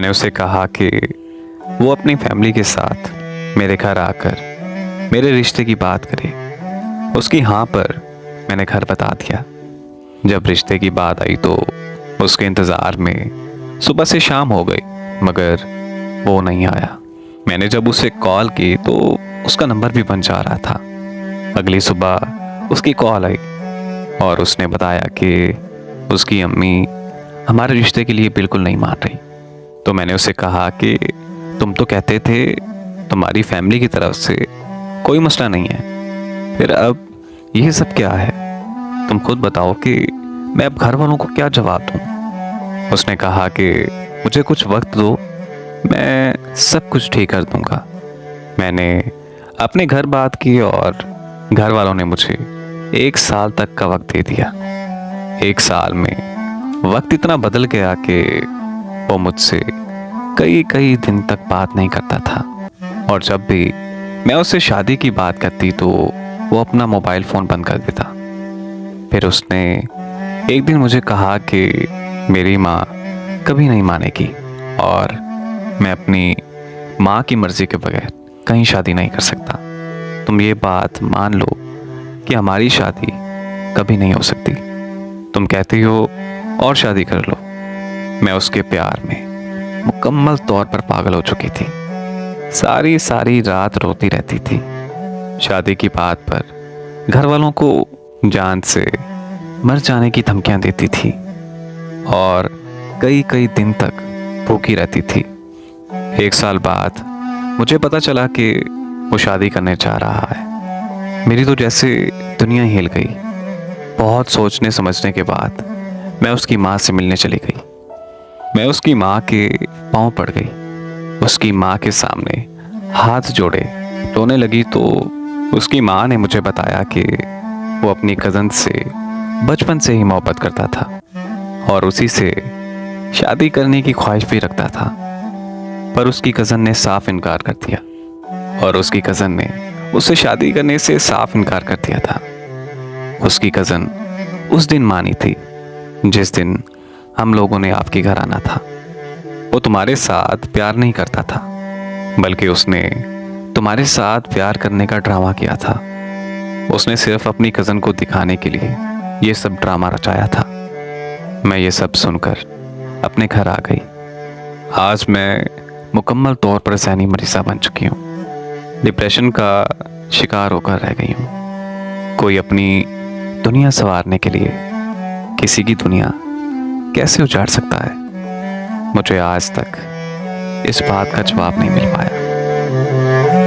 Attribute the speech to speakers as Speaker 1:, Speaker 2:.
Speaker 1: मैंने उसे कहा कि वो अपनी फैमिली के साथ मेरे घर आकर मेरे रिश्ते की बात करे। उसकी हाँ पर मैंने घर बता दिया। जब रिश्ते की बात आई तो उसके इंतज़ार में सुबह से शाम हो गई, मगर वो नहीं आया। मैंने जब उसे कॉल की तो उसका नंबर भी बंद जा रहा था। अगली सुबह उसकी कॉल आई और उसने बताया कि उसकी अम्मी हमारे रिश्ते के लिए बिल्कुल नहीं मान रही। तो मैंने उसे कहा कि तुम तो कहते थे तुम्हारी फैमिली की तरफ से कोई मसला नहीं है, फिर अब ये सब क्या है? तुम खुद बताओ कि मैं अब घर वालों को क्या जवाब दूँ। उसने कहा कि मुझे कुछ वक्त दो, मैं सब कुछ ठीक कर दूंगा। मैंने अपने घर बात की और घर वालों ने मुझे 1 साल तक का वक्त दे दिया। 1 साल में वक्त इतना बदल गया कि वो मुझसे कई कई दिन तक बात नहीं करता था, और जब भी मैं उससे शादी की बात करती तो वो अपना मोबाइल फ़ोन बंद कर देता। फिर उसने एक दिन मुझे कहा कि मेरी माँ कभी नहीं मानेगी और मैं अपनी माँ की मर्ज़ी के बगैर कहीं शादी नहीं कर सकता। तुम ये बात मान लो कि हमारी शादी कभी नहीं हो सकती। तुम कहती हो और शादी कर लो। मैं उसके प्यार में मुकम्मल तौर पर पागल हो चुकी थी। सारी सारी रात रोती रहती थी। शादी की बात पर घर वालों को जान से मर जाने की धमकियां देती थी और कई कई दिन तक भूखी रहती थी। 1 साल बाद मुझे पता चला कि वो शादी करने जा रहा है। मेरी तो जैसे दुनिया ही हिल गई। बहुत सोचने समझने के बाद मैं उसकी माँ से मिलने चली गई। मैं उसकी माँ के पाँव पड़ गई। उसकी माँ के सामने हाथ जोड़े रोने लगी तो उसकी माँ ने मुझे बताया कि वो अपनी कज़न से बचपन से ही मोहब्बत करता था और उसी से शादी करने की ख्वाहिश भी रखता था, पर उसकी कज़न ने साफ इनकार कर दिया और उसकी कज़न ने उससे शादी करने से साफ इनकार कर दिया था। उसकी कज़न उस दिन मानी थी जिस दिन हम लोगों ने आपके घर आना था। वो तुम्हारे साथ प्यार नहीं करता था, बल्कि उसने तुम्हारे साथ प्यार करने का ड्रामा किया था। उसने सिर्फ अपनी कज़न को दिखाने के लिए ये सब ड्रामा रचाया था। मैं ये सब सुनकर अपने घर आ गई। आज मैं मुकम्मल तौर पर ज़हनी मरीज़ा बन चुकी हूँ। डिप्रेशन का शिकार होकर रह गई हूँ। कोई अपनी दुनिया संवारने के लिए किसी की दुनिया कैसे उजाड़ सकता है? मुझे आज तक इस बात का जवाब नहीं मिल पाया।